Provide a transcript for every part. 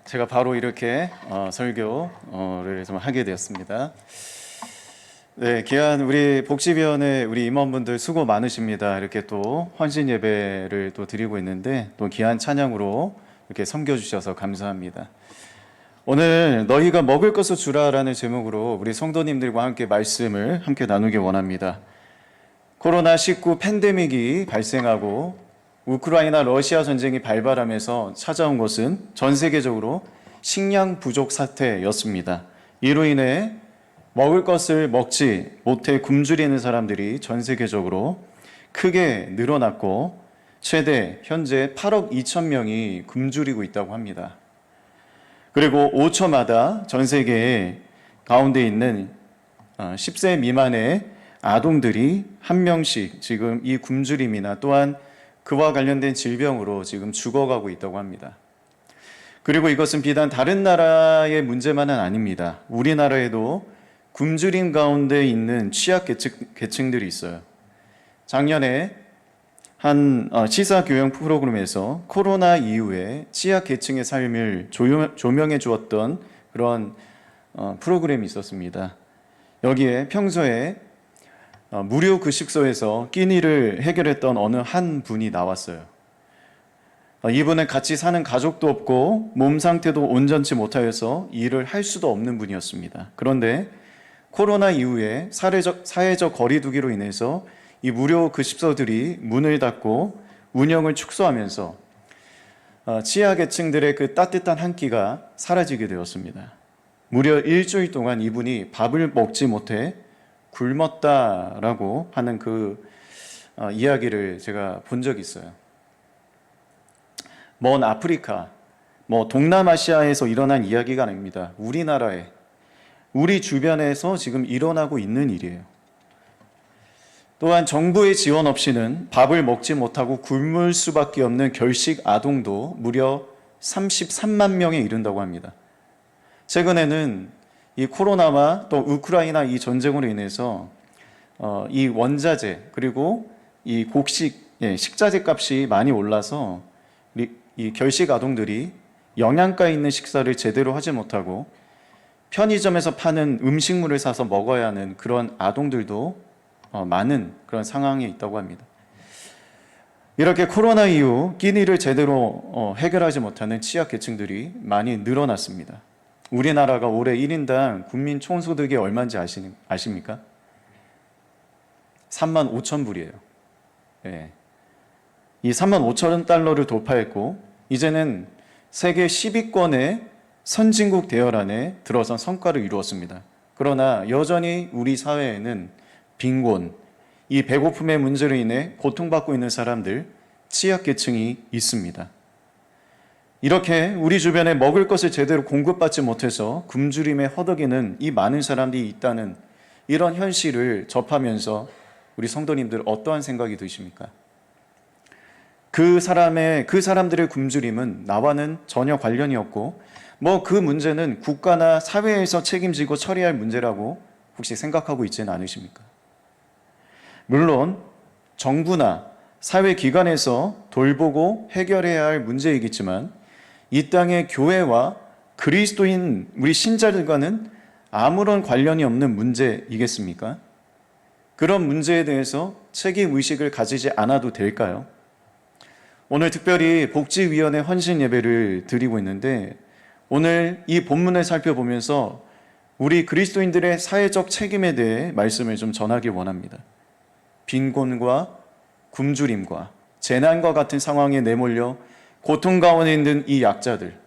제가 바로 이렇게 설교를 좀 하게 되었습니다. 네, 귀한 우리 복지위원회 우리 임원분들 수고 많으십니다. 이렇게 또 헌신 예배를 또 드리고 있는데 또 귀한 찬양으로 이렇게 섬겨주셔서 감사합니다. 오늘 너희가 먹을 것을 주라라는 제목으로 우리 성도님들과 함께 말씀을 함께 나누기 원합니다. 코로나19 팬데믹이 발생하고 우크라이나 러시아 전쟁이 발발하면서 찾아온 것은 전 세계적으로 식량 부족 사태였습니다. 이로 인해 먹을 것을 먹지 못해 굶주리는 사람들이 전 세계적으로 크게 늘어났고 최대 현재 8억 2천 명이 굶주리고 있다고 합니다. 그리고 5초마다 전 세계 가운데 있는 10세 미만의 아동들이 한 명씩 지금 이 굶주림이나 또한 그와 관련된 질병으로 지금 죽어가고 있다고 합니다. 그리고 이것은 비단 다른 나라의 문제만은 아닙니다. 우리나라에도 굶주림 가운데 있는 취약계층들이 있어요. 작년에 한 시사교양 프로그램에서 코로나 이후에 취약계층의 삶을 조명해 주었던 그런 프로그램이 있었습니다. 여기에 평소에 무료 급식소에서 끼니를 해결했던 어느 한 분이 나왔어요. 이분은 같이 사는 가족도 없고 몸 상태도 온전치 못하여서 일을 할 수도 없는 분이었습니다. 그런데 코로나 이후에 사회적 거리 두기로 인해서 이 무료 급식소들이 문을 닫고 운영을 축소하면서 취약계층들의 그 따뜻한 한 끼가 사라지게 되었습니다. 무려 일주일 동안 이분이 밥을 먹지 못해 굶었다라고 하는 그 이야기를 제가 본 적이 있어요. 먼 아프리카, 동남아시아에서 일어난 이야기가 아닙니다. 우리나라에, 우리 주변에서 지금 일어나고 있는 일이에요. 또한 정부의 지원 없이는 밥을 먹지 못하고 굶을 수밖에 없는 결식 아동도 무려 33만 명에 이른다고 합니다. 최근에는 이 코로나와 또 우크라이나 이 전쟁으로 인해서 이 원자재 그리고 이 곡식, 식자재 값이 많이 올라서 이 결식 아동들이 영양가 있는 식사를 제대로 하지 못하고 편의점에서 파는 음식물을 사서 먹어야 하는 그런 아동들도 많은 그런 상황에 있다고 합니다. 이렇게 코로나 이후 끼니를 제대로 해결하지 못하는 취약계층들이 많이 늘어났습니다. 우리나라가 올해 1인당 국민 총소득이 얼마인지 아십니까? 3만 5천 불이에요. 네. 이 3만 5천 달러를 돌파했고 이제는 세계 10위권의 선진국 대열안에 들어선 성과를 이루었습니다. 그러나 여전히 우리 사회에는 빈곤, 이 배고픔의 문제로 인해 고통받고 있는 사람들, 취약계층이 있습니다. 이렇게 우리 주변에 먹을 것을 제대로 공급받지 못해서 굶주림에 허덕이는 이 많은 사람들이 있다는 이런 현실을 접하면서 우리 성도님들 어떠한 생각이 드십니까? 그 사람들의 굶주림은 나와는 전혀 관련이 없고 그 문제는 국가나 사회에서 책임지고 처리할 문제라고 혹시 생각하고 있지는 않으십니까? 물론 정부나 사회기관에서 돌보고 해결해야 할 문제이겠지만 이 땅의 교회와 그리스도인 우리 신자들과는 아무런 관련이 없는 문제이겠습니까? 그런 문제에 대해서 책임의식을 가지지 않아도 될까요? 오늘 특별히 복지위원회 헌신 예배를 드리고 있는데 오늘 이 본문을 살펴보면서 우리 그리스도인들의 사회적 책임에 대해 말씀을 좀 전하기 원합니다. 빈곤과 굶주림과 재난과 같은 상황에 내몰려 고통 가운데 있는 이 약자들,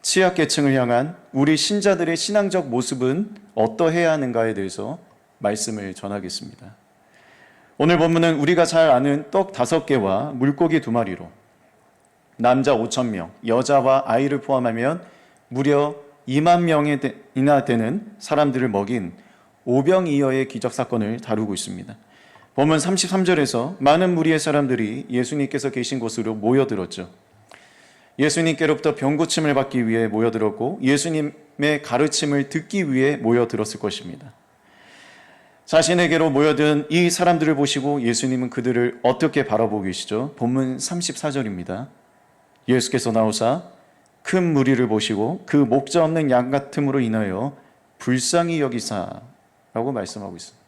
취약계층을 향한 우리 신자들의 신앙적 모습은 어떠해야 하는가에 대해서 말씀을 전하겠습니다. 오늘 본문은 우리가 잘 아는 떡 5개와 물고기 2마리로 남자 5천 명, 여자와 아이를 포함하면 무려 2만 명이나 되는 사람들을 먹인 오병이어의 기적사건을 다루고 있습니다. 본문 33절에서 많은 무리의 사람들이 예수님께서 계신 곳으로 모여들었죠. 예수님께로부터 병고침을 받기 위해 모여들었고 예수님의 가르침을 듣기 위해 모여들었을 것입니다. 자신에게로 모여든 이 사람들을 보시고 예수님은 그들을 어떻게 바라보고 계시죠? 본문 34절입니다. 예수께서 나오사 큰 무리를 보시고 그 목자 없는 양 같음으로 인하여 불쌍히 여기사라고 말씀하고 있습니다.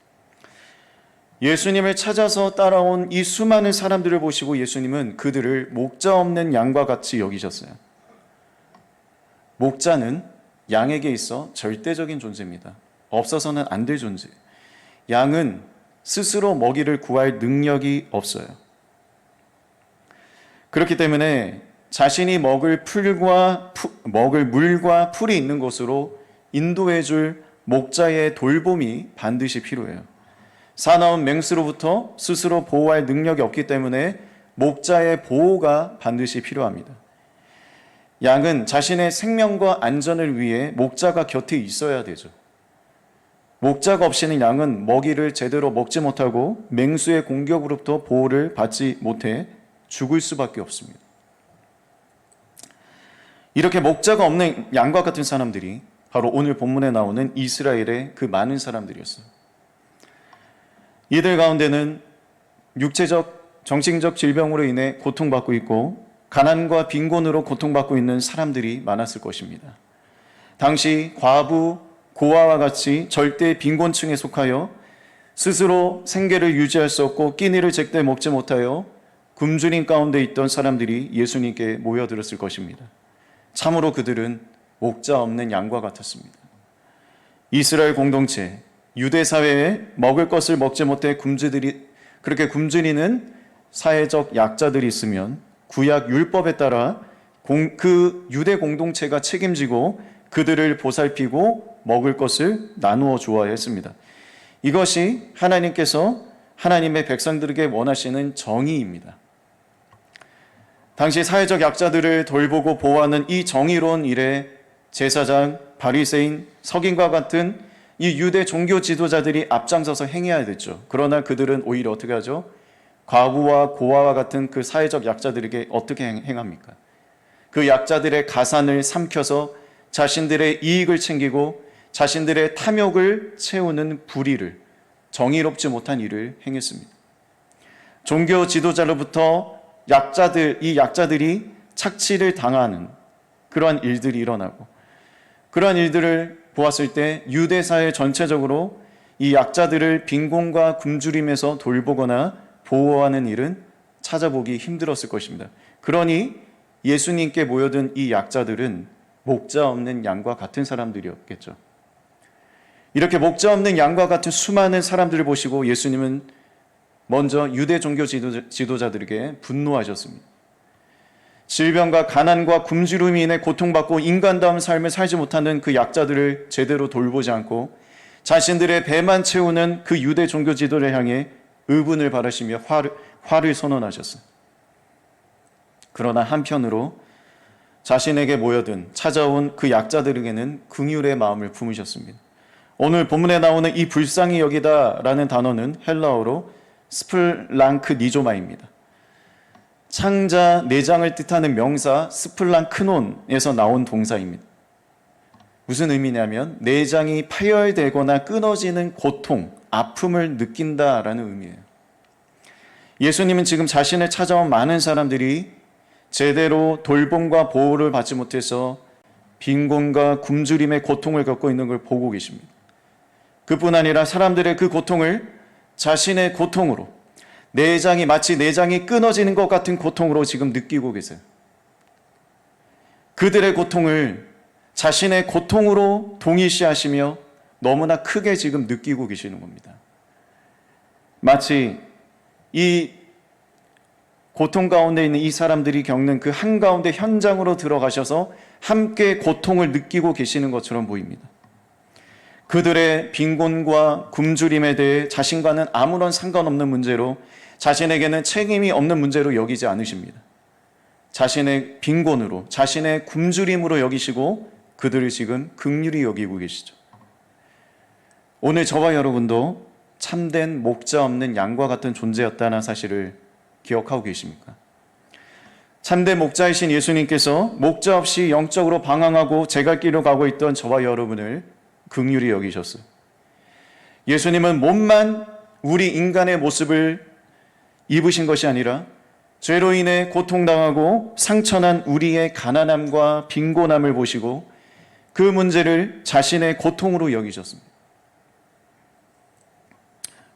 예수님을 찾아서 따라온 이 수많은 사람들을 보시고 예수님은 그들을 목자 없는 양과 같이 여기셨어요. 목자는 양에게 있어 절대적인 존재입니다. 없어서는 안 될 존재. 양은 스스로 먹이를 구할 능력이 없어요. 그렇기 때문에 자신이 먹을 물과 풀이 있는 곳으로 인도해 줄 목자의 돌봄이 반드시 필요해요. 사나운 맹수로부터 스스로 보호할 능력이 없기 때문에 목자의 보호가 반드시 필요합니다. 양은 자신의 생명과 안전을 위해 목자가 곁에 있어야 되죠. 목자가 없이는 양은 먹이를 제대로 먹지 못하고 맹수의 공격으로부터 보호를 받지 못해 죽을 수밖에 없습니다. 이렇게 목자가 없는 양과 같은 사람들이 바로 오늘 본문에 나오는 이스라엘의 그 많은 사람들이었어요. 이들 가운데는 육체적, 정신적 질병으로 인해 고통받고 있고 가난과 빈곤으로 고통받고 있는 사람들이 많았을 것입니다. 당시 과부, 고아와 같이 절대 빈곤층에 속하여 스스로 생계를 유지할 수 없고 끼니를 제때 먹지 못하여 굶주림 가운데 있던 사람들이 예수님께 모여들었을 것입니다. 참으로 그들은 목자 없는 양과 같았습니다. 이스라엘 공동체, 유대 사회에 먹을 것을 먹지 못해 그렇게 굶주리는 사회적 약자들이 있으면 구약 율법에 따라 그 유대 공동체가 책임지고 그들을 보살피고 먹을 것을 나누어 주어야 했습니다. 이것이 하나님께서 하나님의 백성들에게 원하시는 정의입니다. 당시 사회적 약자들을 돌보고 보호하는 이 정의로운 일에 제사장, 바리새인, 서긴과 같은 이 유대 종교 지도자들이 앞장서서 행해야 됐죠. 그러나 그들은 오히려 어떻게 하죠? 과부와 고아와 같은 그 사회적 약자들에게 어떻게 행합니까? 그 약자들의 가산을 삼켜서 자신들의 이익을 챙기고 자신들의 탐욕을 채우는 불의를, 정의롭지 못한 일을 행했습니다. 종교 지도자로부터 이 약자들이 착취를 당하는 그러한 일들이 일어나고, 그러한 일들을 보았을 때 유대 사회 전체적으로 이 약자들을 빈곤과 굶주림에서 돌보거나 보호하는 일은 찾아보기 힘들었을 것입니다. 그러니 예수님께 모여든 이 약자들은 목자 없는 양과 같은 사람들이었겠죠. 이렇게 목자 없는 양과 같은 수많은 사람들을 보시고 예수님은 먼저 유대 종교 지도자들에게 분노하셨습니다. 질병과 가난과 굶주림이 인해 고통받고 인간다운 삶을 살지 못하는 그 약자들을 제대로 돌보지 않고 자신들의 배만 채우는 그 유대 종교 지도를 향해 의분을 바라시며 화를 선언하셨어요. 그러나 한편으로 자신에게 찾아온 그 약자들에게는 긍휼의 마음을 품으셨습니다. 오늘 본문에 나오는 이 불쌍히 여기다라는 단어는 헬라어로 스플랑크니조마입니다. 창자, 내장을 뜻하는 명사 스플랑크논에서 나온 동사입니다. 무슨 의미냐면 내장이 파열되거나 끊어지는 고통, 아픔을 느낀다라는 의미예요. 예수님은 지금 자신을 찾아온 많은 사람들이 제대로 돌봄과 보호를 받지 못해서 빈곤과 굶주림의 고통을 겪고 있는 걸 보고 계십니다. 그뿐 아니라 사람들의 그 고통을 자신의 고통으로, 마치 내장이 끊어지는 것 같은 고통으로 지금 느끼고 계세요. 그들의 고통을 자신의 고통으로 동일시하시며 너무나 크게 지금 느끼고 계시는 겁니다. 마치 이 고통 가운데 있는 이 사람들이 겪는 그 한가운데 현장으로 들어가셔서 함께 고통을 느끼고 계시는 것처럼 보입니다. 그들의 빈곤과 굶주림에 대해 자신과는 아무런 상관없는 문제로, 자신에게는 책임이 없는 문제로 여기지 않으십니다. 자신의 빈곤으로, 자신의 굶주림으로 여기시고 그들을 지금 긍휼히 여기고 계시죠. 오늘 저와 여러분도 참된 목자 없는 양과 같은 존재였다는 사실을 기억하고 계십니까? 참된 목자이신 예수님께서 목자 없이 영적으로 방황하고 제갈 길로 가고 있던 저와 여러분을 긍휼히 여기셨어요. 예수님은 몸만 우리 인간의 모습을 입으신 것이 아니라 죄로 인해 고통당하고 상처난 우리의 가난함과 빈곤함을 보시고 그 문제를 자신의 고통으로 여기셨습니다.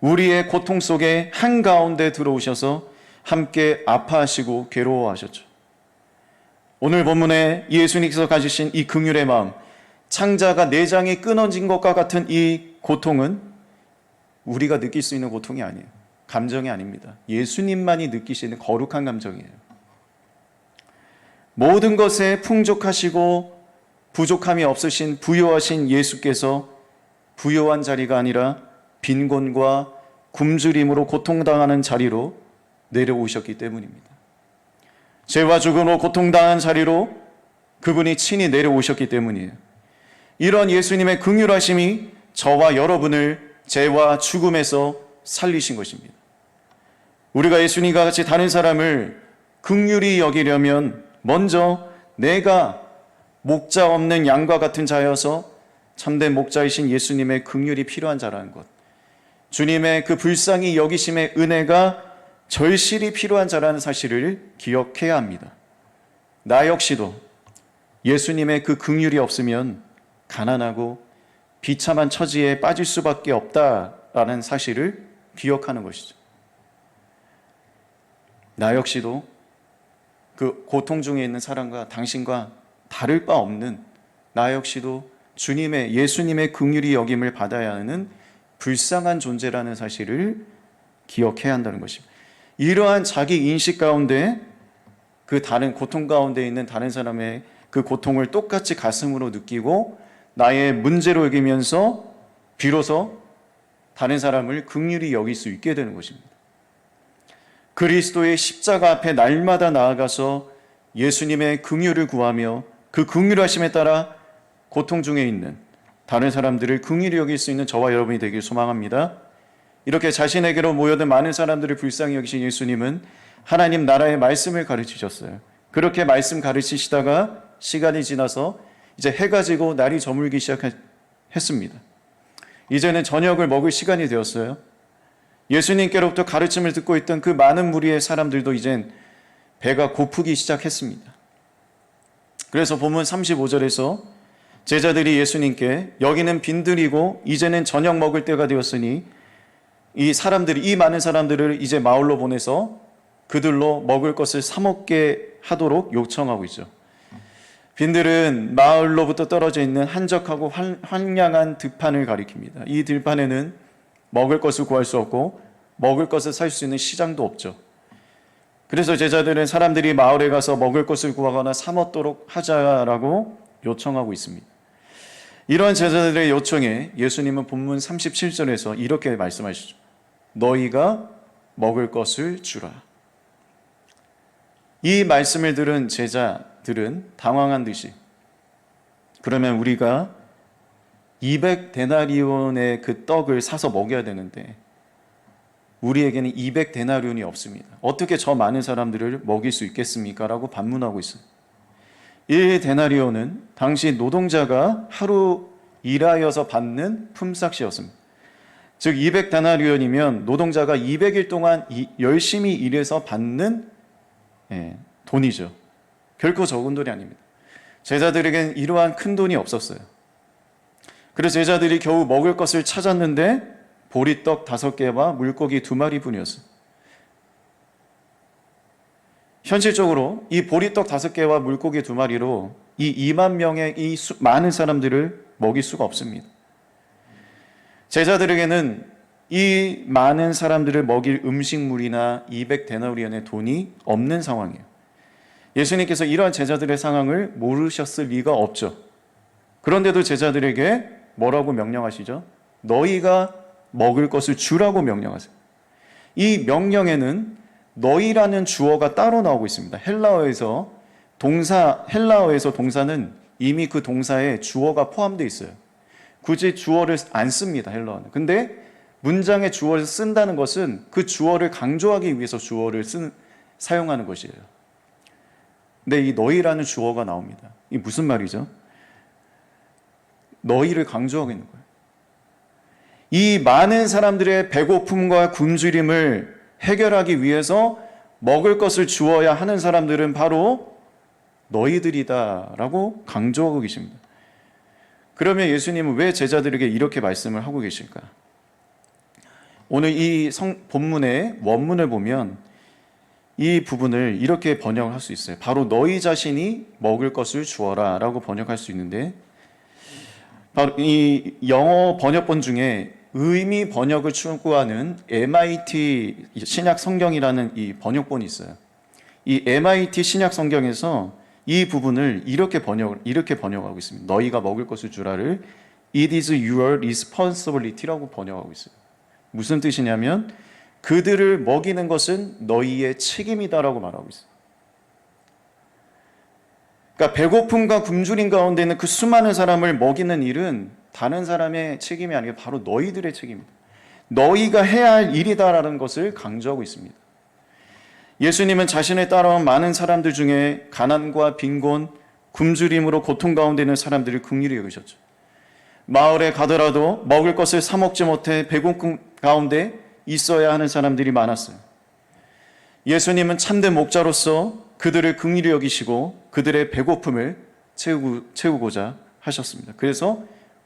우리의 고통 속에 한가운데 들어오셔서 함께 아파하시고 괴로워하셨죠. 오늘 본문에 예수님께서 가지신 이 긍휼의 마음, 창자가 내장이 끊어진 것과 같은 이 고통은 우리가 느낄 수 있는 고통이 아니에요. 감정이 아닙니다. 예수님만이 느끼시는 거룩한 감정이에요. 모든 것에 풍족하시고 부족함이 없으신 부요하신 예수께서 부요한 자리가 아니라 빈곤과 굶주림으로 고통당하는 자리로 내려오셨기 때문입니다. 죄와 죽음으로 고통당한 자리로 그분이 친히 내려오셨기 때문이에요. 이런 예수님의 긍휼하심이 저와 여러분을 죄와 죽음에서 살리신 것입니다. 우리가 예수님과 같이 다른 사람을 긍휼히 여기려면 먼저 내가 목자 없는 양과 같은 자여서 참된 목자이신 예수님의 긍휼이 필요한 자라는 것, 주님의 그 불쌍히 여기심의 은혜가 절실히 필요한 자라는 사실을 기억해야 합니다. 나 역시도 예수님의 그 긍휼이 없으면 가난하고 비참한 처지에 빠질 수밖에 없다라는 사실을 기억하는 것이죠. 나 역시도 그 고통 중에 있는 사람과 당신과 다를 바 없는 나 역시도 예수님의 긍휼히 여김을 받아야 하는 불쌍한 존재라는 사실을 기억해야 한다는 것입니다. 이러한 자기 인식 가운데 그 다른 고통 가운데 있는 다른 사람의 그 고통을 똑같이 가슴으로 느끼고 나의 문제로 여기면서 비로소 다른 사람을 긍휼히 여길 수 있게 되는 것입니다. 그리스도의 십자가 앞에 날마다 나아가서 예수님의 긍휼을 구하며 그 긍휼하심에 따라 고통 중에 있는 다른 사람들을 긍휼히 여길 수 있는 저와 여러분이 되길 소망합니다. 이렇게 자신에게로 모여든 많은 사람들을 불쌍히 여기신 예수님은 하나님 나라의 말씀을 가르치셨어요. 그렇게 말씀 가르치시다가 시간이 지나서 이제 해가 지고 날이 저물기 시작했습니다. 이제는 저녁을 먹을 시간이 되었어요. 예수님께로부터 가르침을 듣고 있던 그 많은 무리의 사람들도 이젠 배가 고프기 시작했습니다. 그래서 본문 35절에서 제자들이 예수님께 여기는 빈들이고 이제는 저녁 먹을 때가 되었으니 이 많은 사람들을 이제 마을로 보내서 그들로 먹을 것을 사 먹게 하도록 요청하고 있죠. 빈들은 마을로부터 떨어져 있는 한적하고 황량한 들판을 가리킵니다. 이 들판에는 먹을 것을 구할 수 없고 먹을 것을 살 수 있는 시장도 없죠. 그래서 제자들은 사람들이 마을에 가서 먹을 것을 구하거나 사 먹도록 하자라고 요청하고 있습니다. 이런 제자들의 요청에 예수님은 본문 37절에서 이렇게 말씀하시죠. 너희가 먹을 것을 주라. 이 말씀을 들은 제자들은 당황한 듯이 그러면 우리가 200데나리온의 그 떡을 사서 먹여야 되는데 우리에게는 200데나리온이 없습니다. 어떻게 저 많은 사람들을 먹일 수 있겠습니까? 라고 반문하고 있어요. 1데나리온은 당시 노동자가 하루 일하여서 받는 품삯이었습니다. 즉 200데나리온이면 노동자가 200일 동안 열심히 일해서 받는 돈이죠. 결코 적은 돈이 아닙니다. 제자들에겐 이러한 큰 돈이 없었어요. 그래서 제자들이 겨우 먹을 것을 찾았는데 보리떡 5개와 물고기 2마리 뿐이었어요. 현실적으로 이 보리떡 5개와 물고기 2마리로 이 2만 명의 이 많은 사람들을 먹일 수가 없습니다. 제자들에게는 이 많은 사람들을 먹일 음식물이나 200데나리온의 돈이 없는 상황이에요. 예수님께서 이러한 제자들의 상황을 모르셨을 리가 없죠. 그런데도 제자들에게 뭐라고 명령하시죠? 너희가 먹을 것을 주라고 명령하세요. 이 명령에는 너희라는 주어가 따로 나오고 있습니다. 헬라어에서 동사는 이미 그 동사에 주어가 포함되어 있어요. 굳이 주어를 안 씁니다, 헬라어는. 근데 문장에 주어를 쓴다는 것은 그 주어를 강조하기 위해서 주어를 사용하는 것이에요. 근데 이 너희라는 주어가 나옵니다. 이게 무슨 말이죠? 너희를 강조하고 있는 거예요. 이 많은 사람들의 배고픔과 굶주림을 해결하기 위해서 먹을 것을 주어야 하는 사람들은 바로 너희들이다라고 강조하고 계십니다. 그러면 예수님은 왜 제자들에게 이렇게 말씀을 하고 계실까? 오늘 이 본문의 원문을 보면 이 부분을 이렇게 번역을 할 수 있어요. 바로 너희 자신이 먹을 것을 주어라 라고 번역할 수 있는데, 바로 이 영어 번역본 중에 의미 번역을 추구하는 MIT 신약 성경이라는 이 번역본이 있어요. 이 MIT 신약 성경에서 이 부분을 이렇게 번역하고 있습니다. 너희가 먹을 것을 주라를 It is your responsibility라고 번역하고 있어요. 무슨 뜻이냐면 그들을 먹이는 것은 너희의 책임이다라고 말하고 있어요. 그러니까 배고픔과 굶주림 가운데 있는 그 수많은 사람을 먹이는 일은 다른 사람의 책임이 아니라 바로 너희들의 책임입니다. 너희가 해야 할 일이다라는 것을 강조하고 있습니다. 예수님은 자신을 따라온 많은 사람들 중에 가난과 빈곤, 굶주림으로 고통 가운데 있는 사람들을 긍휼히 여기셨죠. 마을에 가더라도 먹을 것을 사 먹지 못해 배고픔 가운데 있어야 하는 사람들이 많았어요. 예수님은 참된 목자로서 그들을 긍휼히 여기시고 그들의 배고픔을 채우고자 하셨습니다. 그래서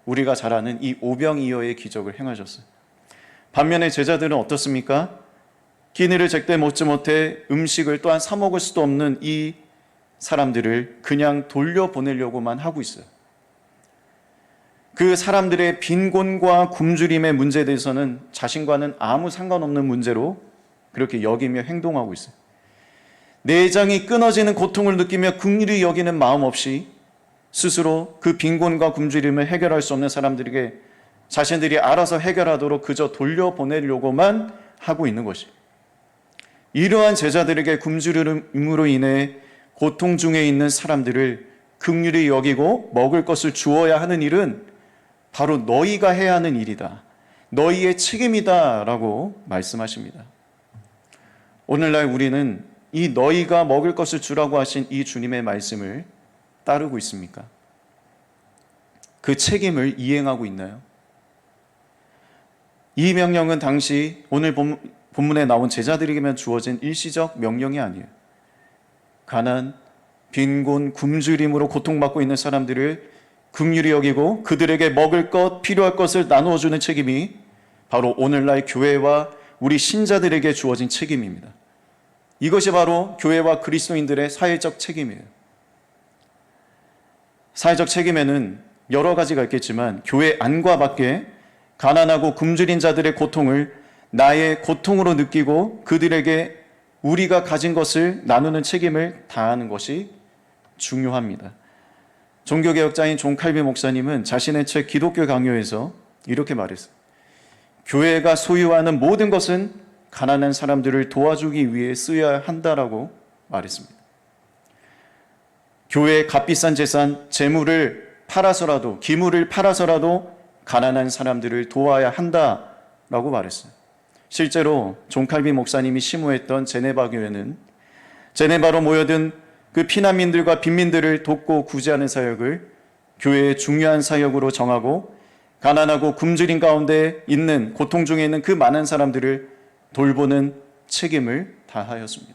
우리가 잘 아는 이 오병이어의 기적을 행하셨어요. 반면에 제자들은 어떻습니까? 끼니를 제때 먹지 못해 음식을 또한 사 먹을 수도 없는 이 사람들을 그냥 돌려보내려고만 하고 있어요. 그 사람들의 빈곤과 굶주림의 문제에 대해서는 자신과는 아무 상관없는 문제로 그렇게 여기며 행동하고 있어요. 내장이 끊어지는 고통을 느끼며 긍휼히 여기는 마음 없이 스스로 그 빈곤과 굶주림을 해결할 수 없는 사람들에게 자신들이 알아서 해결하도록 그저 돌려보내려고만 하고 있는 것이에요. 이러한 제자들에게 굶주림으로 인해 고통 중에 있는 사람들을 긍휼히 여기고 먹을 것을 주어야 하는 일은 바로 너희가 해야 하는 일이다. 너희의 책임이다 라고 말씀하십니다. 오늘날 우리는 이 너희가 먹을 것을 주라고 하신 이 주님의 말씀을 따르고 있습니까? 그 책임을 이행하고 있나요? 이 명령은 당시 오늘 본문에 나온 제자들에게만 주어진 일시적 명령이 아니에요. 가난, 빈곤, 굶주림으로 고통받고 있는 사람들을 긍휼히 여기고 그들에게 먹을 것, 필요할 것을 나누어 주는 책임이 바로 오늘날 교회와 우리 신자들에게 주어진 책임입니다. 이것이 바로 교회와 그리스도인들의 사회적 책임이에요. 사회적 책임에는 여러 가지가 있겠지만 교회 안과 밖에 가난하고 굶주린 자들의 고통을 나의 고통으로 느끼고 그들에게 우리가 가진 것을 나누는 책임을 다하는 것이 중요합니다. 종교개혁자인 존 칼빈 목사님은 자신의 책 기독교 강요에서 이렇게 말했어요. 교회가 소유하는 모든 것은 가난한 사람들을 도와주기 위해 쓰여야 한다라고 말했습니다. 교회의 값비싼 재산, 재물을 팔아서라도, 기물을 팔아서라도 가난한 사람들을 도와야 한다라고 말했어요. 실제로 존 칼빈 목사님이 심호했던 제네바 교회는 제네바로 모여든 그 피난민들과 빈민들을 돕고 구제하는 사역을 교회의 중요한 사역으로 정하고 가난하고 굶주린 가운데 있는 고통 중에 있는 그 많은 사람들을 돌보는 책임을 다하였습니다.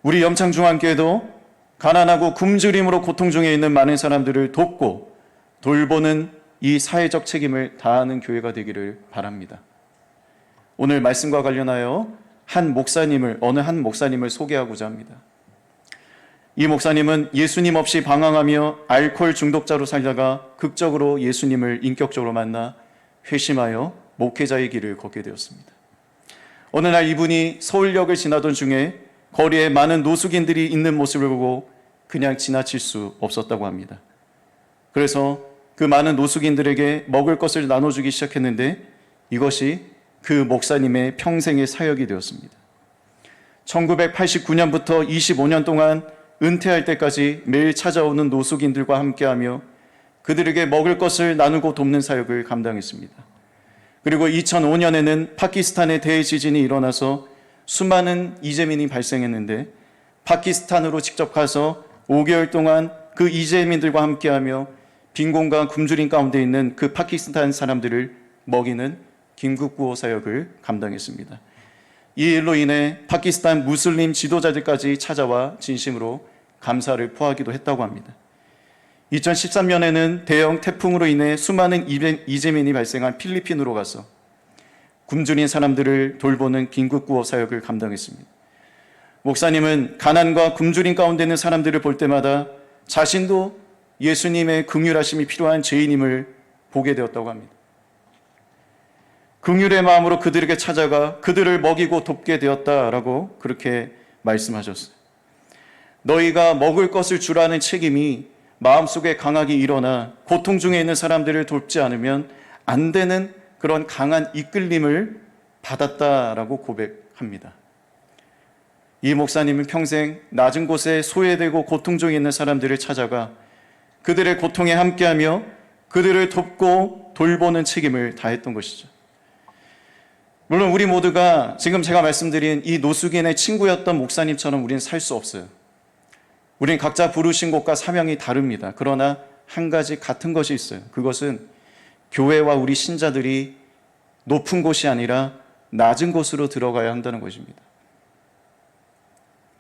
우리 염창중앙교회도 가난하고 굶주림으로 고통 중에 있는 많은 사람들을 돕고 돌보는 이 사회적 책임을 다하는 교회가 되기를 바랍니다. 오늘 말씀과 관련하여 어느 한 목사님을 소개하고자 합니다. 이 목사님은 예수님 없이 방황하며 알코올 중독자로 살다가 극적으로 예수님을 인격적으로 만나 회심하여 목회자의 길을 걷게 되었습니다. 어느 날 이분이 서울역을 지나던 중에 거리에 많은 노숙인들이 있는 모습을 보고 그냥 지나칠 수 없었다고 합니다. 그래서 그 많은 노숙인들에게 먹을 것을 나눠주기 시작했는데 이것이 그 목사님의 평생의 사역이 되었습니다. 1989년부터 25년 동안 은퇴할 때까지 매일 찾아오는 노숙인들과 함께하며 그들에게 먹을 것을 나누고 돕는 사역을 감당했습니다. 그리고 2005년에는 파키스탄의 대지진이 일어나서 수많은 이재민이 발생했는데 파키스탄으로 직접 가서 5개월 동안 그 이재민들과 함께하며 빈곤과 굶주림 가운데 있는 그 파키스탄 사람들을 먹이는 긴급구호 사역을 감당했습니다. 이 일로 인해 파키스탄 무슬림 지도자들까지 찾아와 진심으로 감사를 표하기도 했다고 합니다. 2013년에는 대형 태풍으로 인해 수많은 이재민이 발생한 필리핀으로 가서 굶주린 사람들을 돌보는 긴급구호 사역을 감당했습니다. 목사님은 가난과 굶주림 가운데 있는 사람들을 볼 때마다 자신도 예수님의 긍휼하심이 필요한 죄인임을 보게 되었다고 합니다. 긍휼의 마음으로 그들에게 찾아가 그들을 먹이고 돕게 되었다라고 그렇게 말씀하셨어요. 너희가 먹을 것을 주라는 책임이 마음속에 강하게 일어나 고통 중에 있는 사람들을 돕지 않으면 안 되는 그런 강한 이끌림을 받았다라고 고백합니다. 이 목사님은 평생 낮은 곳에 소외되고 고통 중에 있는 사람들을 찾아가 그들의 고통에 함께하며 그들을 돕고 돌보는 책임을 다했던 것이죠. 물론 우리 모두가 지금 제가 말씀드린 이 노숙인의 친구였던 목사님처럼 우리는 살 수 없어요. 우리는 각자 부르신 곳과 사명이 다릅니다. 그러나 한 가지 같은 것이 있어요. 그것은 교회와 우리 신자들이 높은 곳이 아니라 낮은 곳으로 들어가야 한다는 것입니다.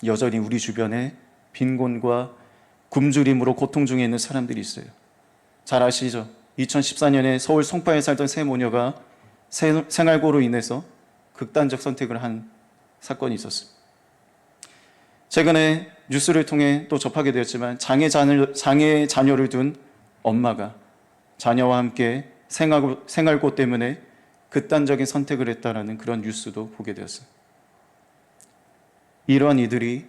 여전히 우리 주변에 빈곤과 굶주림으로 고통 중에 있는 사람들이 있어요. 잘 아시죠? 2014년에 서울 송파에 살던 세 모녀가 생활고로 인해서 극단적 선택을 한 사건이 있었습니다. 최근에 뉴스를 통해 또 접하게 되었지만 장애 자녀를 둔 엄마가 자녀와 함께 생활고 때문에 극단적인 선택을 했다라는 그런 뉴스도 보게 되었어요. 이러한 이들이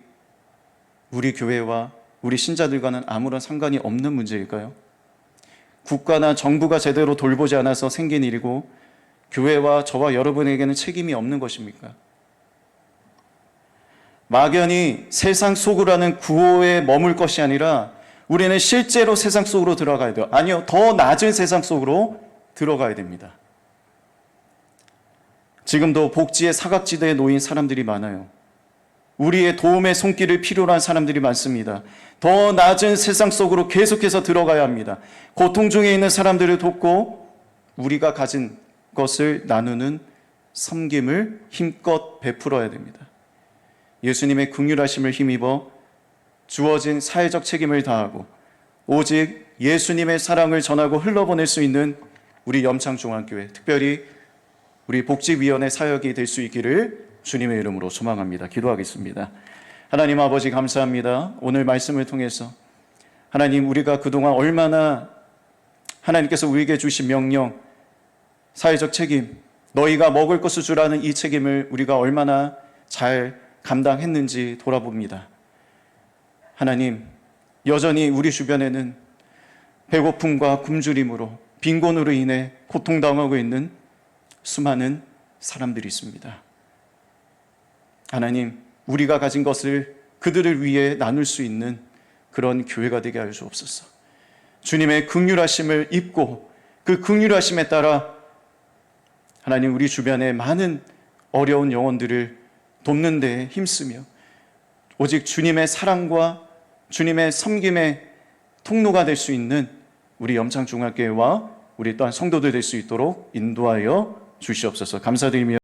우리 교회와 우리 신자들과는 아무런 상관이 없는 문제일까요? 국가나 정부가 제대로 돌보지 않아서 생긴 일이고 교회와 저와 여러분에게는 책임이 없는 것입니까? 막연히 세상 속으로 하는 구호에 머물 것이 아니라 우리는 실제로 세상 속으로 들어가야 돼요. 아니요, 더 낮은 세상 속으로 들어가야 됩니다. 지금도 복지의 사각지대에 놓인 사람들이 많아요. 우리의 도움의 손길을 필요로 한 사람들이 많습니다. 더 낮은 세상 속으로 계속해서 들어가야 합니다. 고통 중에 있는 사람들을 돕고 우리가 가진 것을 나누는 섬김을 힘껏 베풀어야 됩니다. 예수님의 긍휼하심을 힘입어 주어진 사회적 책임을 다하고 오직 예수님의 사랑을 전하고 흘러보낼 수 있는 우리 염창중앙교회, 특별히 우리 복지위원회 사역이 될 수 있기를 주님의 이름으로 소망합니다. 기도하겠습니다. 하나님 아버지 감사합니다. 오늘 말씀을 통해서 하나님, 우리가 그동안 얼마나 하나님께서 우리에게 주신 명령, 사회적 책임, 너희가 먹을 것을 주라는 이 책임을 우리가 얼마나 잘 감당했는지 돌아봅니다. 하나님, 여전히 우리 주변에는 배고픔과 굶주림으로 빈곤으로 인해 고통당하고 있는 수많은 사람들이 있습니다. 하나님, 우리가 가진 것을 그들을 위해 나눌 수 있는 그런 교회가 되게 하여 주옵소서. 주님의 긍휼하심을 입고 그 긍휼하심에 따라 하나님, 우리 주변에 많은 어려운 영혼들을 돕는 데에 힘쓰며 오직 주님의 사랑과 주님의 섬김의 통로가 될 수 있는 우리 염창중앙교회와 우리 또한 성도들 될 수 있도록 인도하여 주시옵소서. 감사드리며